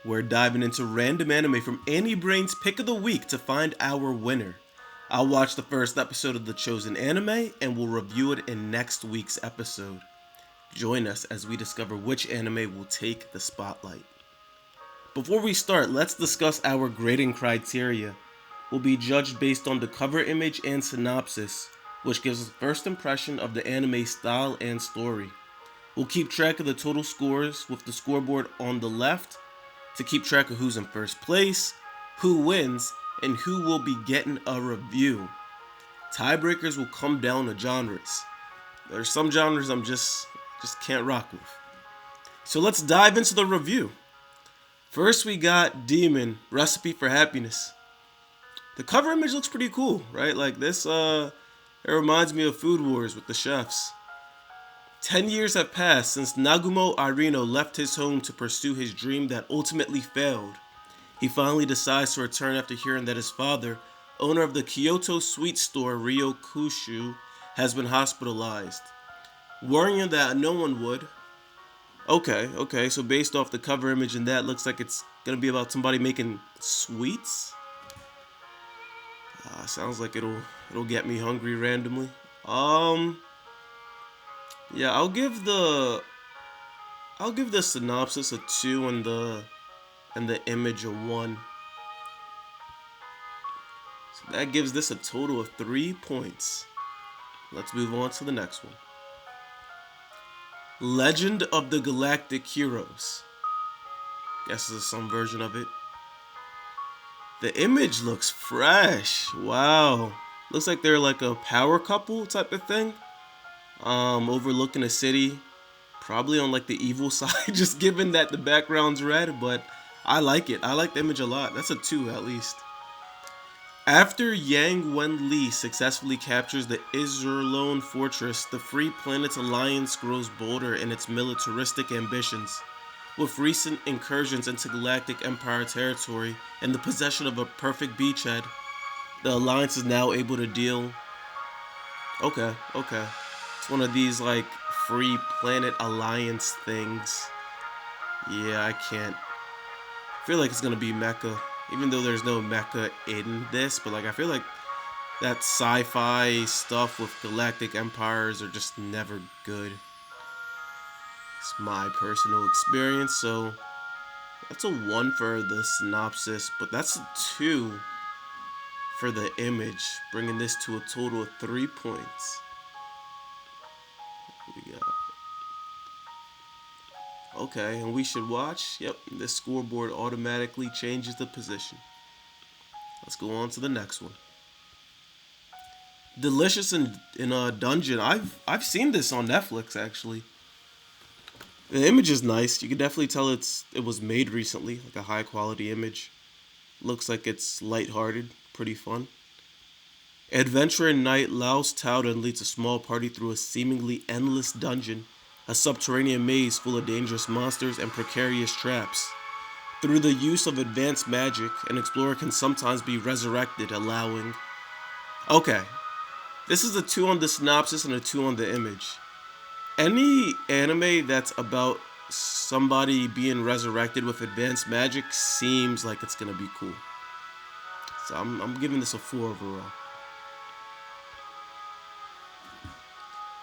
We're diving into random anime from AniBrain's Pick of the Week to find our winner. I'll watch the first episode of the chosen anime and we'll review it in next week's episode. Join us as we discover which anime will take the spotlight. Before we start, let's discuss our grading criteria. We'll be judged based on the cover image and synopsis, which gives us first impression of the anime style and story. We'll keep track of the total scores with the scoreboard on the left to keep track of who's in first place, who wins, and who will be getting a review. Tiebreakers will come down to genres. There's some genres I'm just can't rock with. So let's dive into the review. First we got Demon, Recipe for Happiness. The cover image looks pretty cool, right? Like this, it reminds me of Food Wars with the chefs. 10 years have passed since Nagumo Arino left his home to pursue his dream that ultimately failed. He finally decides to return after hearing that his father, owner of the Kyoto sweet store Ryo Kushu, has been hospitalized. Worrying that no one would. Okay, so based off the cover image and that, looks like it's gonna be about somebody making sweets? Sounds like it'll get me hungry randomly. Yeah, I'll give the synopsis a 2 and the image a 1. So that gives this a total of 3 points. Let's move on to the next one. Legend of the Galactic Heroes. Guess this is some version of it. The image looks fresh. Wow. Looks like they're like a power couple type of thing. Overlooking a city. Probably on like the evil side, just given that the background's red, but I like it. I like the image a lot. That's a 2 at least. After Yang Wen-li successfully captures the Izurlone fortress, the Free Planets Alliance grows bolder in its militaristic ambitions. With recent incursions into Galactic Empire territory and the possession of a perfect beachhead, the Alliance is now able to deal... Okay. It's one of these like Free Planet Alliance things. Yeah, I can't. I feel like it's gonna be mecha. Even though there's no mecha in this, but like I feel like that sci-fi stuff with galactic empires are just never good. It's my personal experience, so that's a 1 for the synopsis, but that's a 2 for the image, bringing this to a total of 3 points. What we got? Okay, and we should watch. Yep, this scoreboard automatically changes the position. Let's go on to the next one. Delicious in a Dungeon. I've seen this on Netflix actually. The image is nice. You can definitely tell it was made recently, like a high quality image. Looks like it's lighthearted, pretty fun. Adventurer knight Laos Taoden leads a small party through a seemingly endless dungeon, a subterranean maze full of dangerous monsters and precarious traps. Through the use of advanced magic, an explorer can sometimes be resurrected, allowing... Okay, this is a 2 on the synopsis and a 2 on the image. Any anime that's about somebody being resurrected with advanced magic seems like it's gonna be cool. So I'm giving this a 4 overall.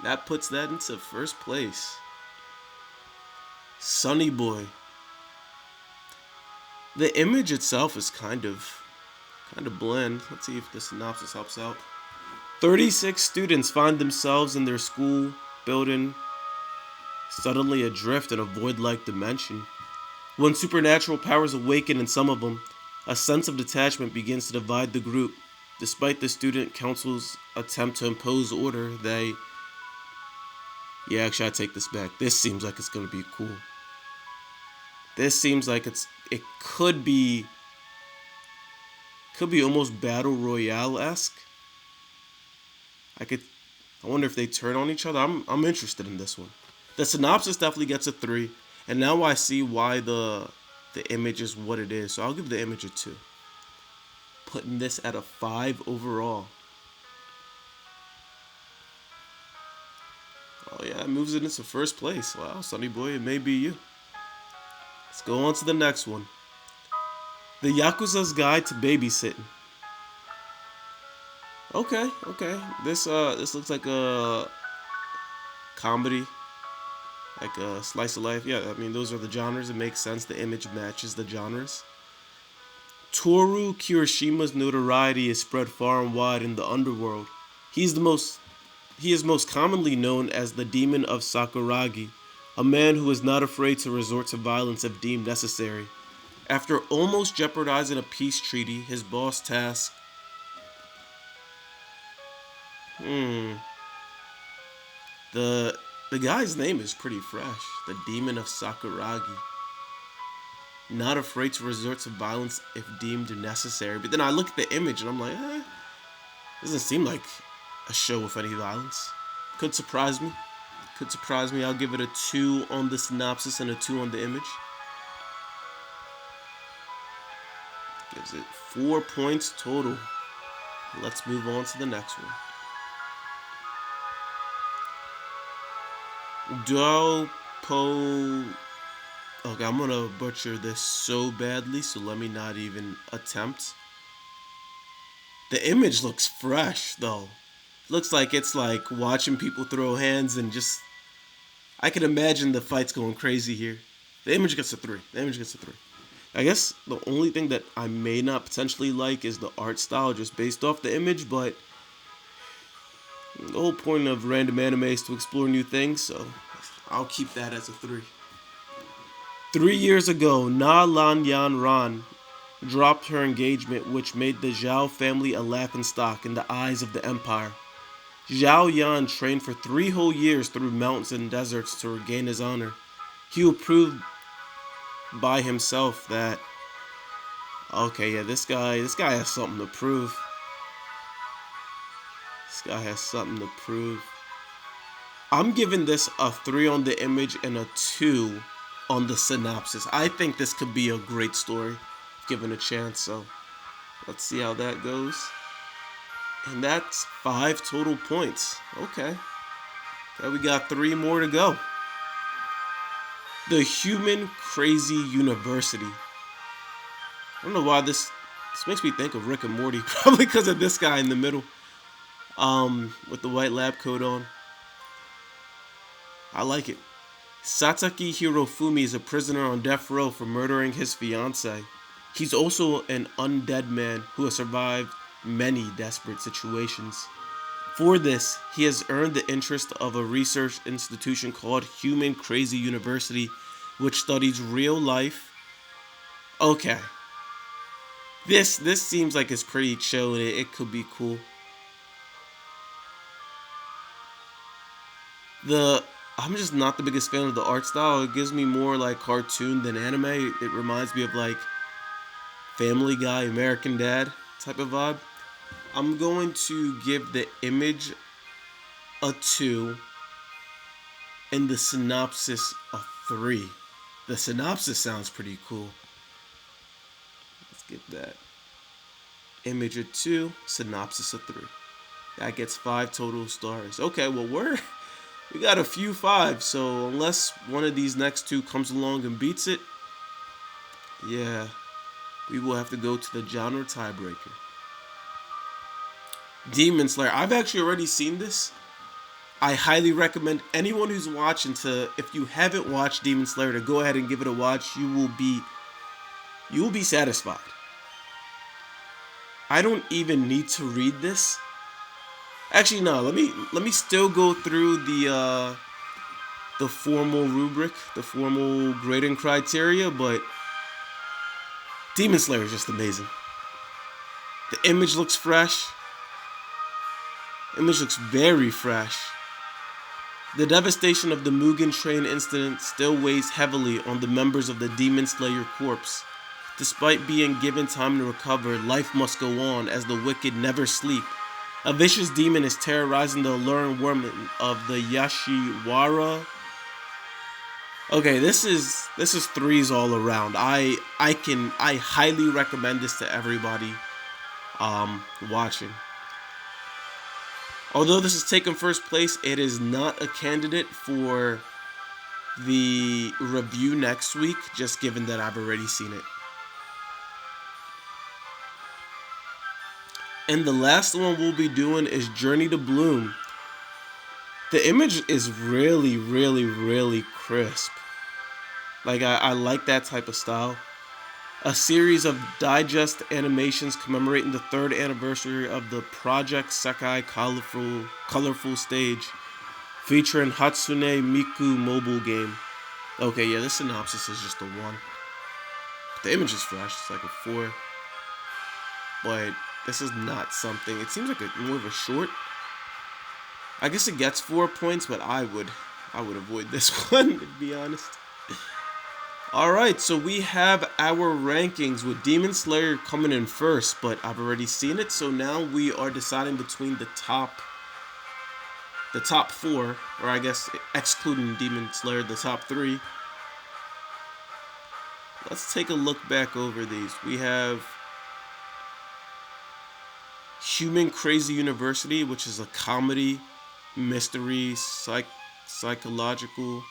That puts that into first place. Sunny Boy. The image itself is kind of bland. Let's see if the synopsis helps out. 36 students find themselves in their school building suddenly adrift in a void-like dimension. When supernatural powers awaken in some of them, a sense of detachment begins to divide the group. Despite the student council's attempt to impose order, Yeah, actually, I take this back. This seems like it's gonna be cool. This seems like it could be almost battle royale-esque. I wonder if they turn on each other. I'm interested in this one. The synopsis definitely gets a 3, and now I see why the image is what it is. So I'll give the image a 2. Putting this at a 5 overall. Oh yeah, it moves it into first place. Wow, Sunny Boy, it may be you. Let's go on to the next one. The Yakuza's Guide to Babysitting. Okay, okay. This looks like a comedy, like a slice of life. Yeah, I mean those are the genres. It makes sense. The image matches the genres. Toru Kirishima's notoriety is spread far and wide in the underworld. He's the most He is most commonly known as the Demon of Sakuragi, a man who is not afraid to resort to violence if deemed necessary. After almost jeopardizing a peace treaty, his boss tasked the the guy's name is pretty fresh. The Demon of Sakuragi. Not afraid to resort to violence if deemed necessary. But then I look at the image and I'm like, doesn't seem like a show with any violence. Could surprise me. Could surprise me. I'll give it a 2 on the synopsis and a 2 on the image. Gives it 4 points total. Let's move on to the next one. Dopo. Okay, I'm gonna butcher this so badly, so let me not even attempt. The image looks fresh, though. Looks like it's like watching people throw hands and just. I can imagine the fights going crazy here. The image gets a 3. The image gets a 3. I guess the only thing that I may not potentially like is the art style just based off the image, but the whole point of random anime is to explore new things, so I'll keep that as a 3. 3 years ago, Na Lan Yan Ran dropped her engagement, which made the Zhao family a laughingstock in the eyes of the empire. Zhao Yan trained for 3 whole years through mountains and deserts to regain his honor. He will prove by himself that okay, yeah, this guy has something to prove. This guy has something to prove. I'm giving this a 3 on the image and a 2 on the synopsis. I think this could be a great story, given a chance, so let's see how that goes. And that's 5 total points. Okay. Okay, we got 3 more to go. The Human Crazy University. I don't know why this makes me think of Rick and Morty. Probably because of this guy in the middle. With the white lab coat on. I like it. Sataki Hirofumi is a prisoner on death row for murdering his fiancée. He's also an undead man who has survived many desperate situations. For this, he has earned the interest of a research institution called Human Crazy University, which studies real life. Okay. This seems like it's pretty chill and it could be cool. I'm just not the biggest fan of the art style. It gives me more like cartoon than anime. It reminds me of like Family Guy, American Dad type of vibe. I'm going to give the image a 2 and the synopsis a 3. The synopsis sounds pretty cool. Let's get that. Image a 2, synopsis a 3. That gets 5 total stars. Okay, well we got a few 5s, so unless one of these next 2 comes along and beats it, yeah, we will have to go to the genre tiebreaker. Demon Slayer. I've actually already seen this. I highly recommend anyone who's watching if you haven't watched Demon Slayer, to go ahead and give it a watch. You will be satisfied. I don't even need to read this. Actually, no. Let me still go through the formal rubric, the formal grading criteria, but Demon Slayer is just amazing. The image looks fresh. Image looks very fresh. The devastation of the Mugen Train incident still weighs heavily on the members of the Demon Slayer Corps. Despite being given time to recover, life must go on as the wicked never sleep. A vicious demon is terrorizing the alluring women of the Yashiwara. Okay, this is 3s all around. I highly recommend this to everybody watching. Although this is taking first place, it is not a candidate for the review next week, just given that I've already seen it. And the last one we'll be doing is Journey to Bloom. The image is really, really, really crisp. Like, I like that type of style. A series of digest animations commemorating the 3rd anniversary of the Project Sekai colorful stage, featuring Hatsune Miku mobile game. Okay, yeah, this synopsis is just a 1. The image is fresh, it's like a 4. But this is not something, it seems like more of a short. I guess it gets 4 points, but I would avoid this one, to be honest. Alright, so we have our rankings with Demon Slayer coming in first, but I've already seen it, so now we are deciding between the top 4, or I guess excluding Demon Slayer, the top 3. Let's take a look back over these. We have Human Crazy University, which is a comedy, mystery, psychological,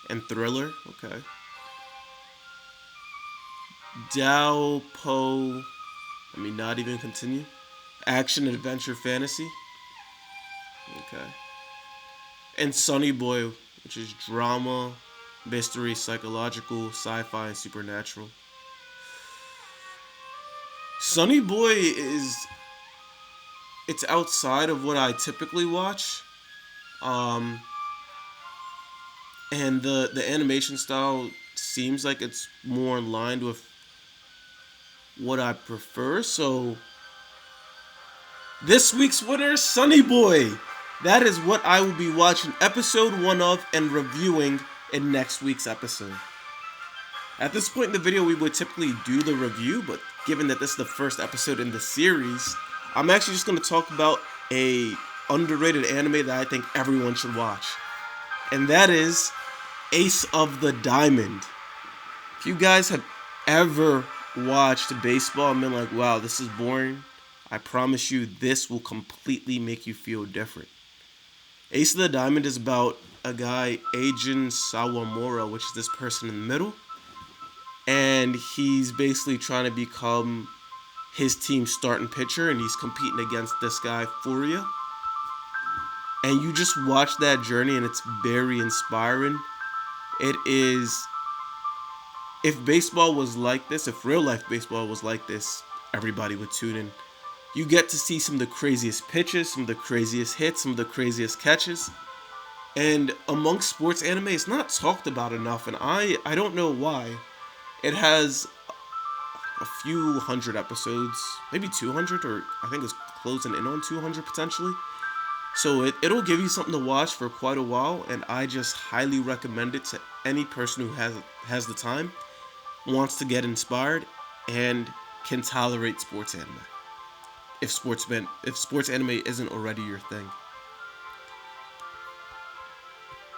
and thriller. Okay. Dao Po, not even continue. Action, adventure, fantasy. Okay. And Sunny Boy, which is drama, mystery, psychological, sci-fi, and supernatural. Sunny Boy it's outside of what I typically watch. And the animation style seems like it's more in line with what I prefer. So this week's winner, Sunny Boy. That is what I will be watching episode 1 of and reviewing in next week's episode. At this point in the video, we would typically do the review, but given that this is the first episode in the series, I'm actually just going to talk about a underrated anime that I think everyone should watch. And that is Ace of the Diamond. If you guys have ever watched baseball and been like, wow, this is boring, I promise you this will completely make you feel different. Ace of the Diamond is about a guy, Eijin Sawamura, which is this person in the middle. And he's basically trying to become his team's starting pitcher, and he's competing against this guy, Furia. And you just watch that journey, and it's very inspiring. It is, if baseball was like this, if real life baseball was like this, everybody would tune in. You get to see some of the craziest pitches, some of the craziest hits, some of the craziest catches. And amongst sports anime, it's not talked about enough, and I don't know why. It has a few hundred episodes, maybe 200, or I think it's closing in on 200 potentially. So it'll give you something to watch for quite a while, and I just highly recommend it to any person who has the time, wants to get inspired, and can tolerate sports anime. If sports anime isn't already your thing.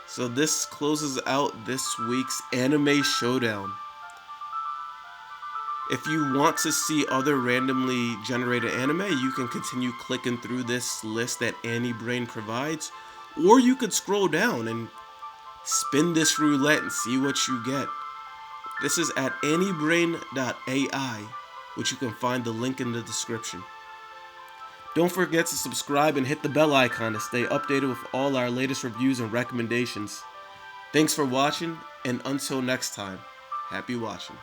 So this closes out this week's Anime Showdown. If you want to see other randomly generated anime, you can continue clicking through this list that AniBrain provides, or you could scroll down and spin this roulette and see what you get. This is at anibrain.ai, which you can find the link in the description. Don't forget to subscribe and hit the bell icon to stay updated with all our latest reviews and recommendations. Thanks for watching, and until next time, happy watching.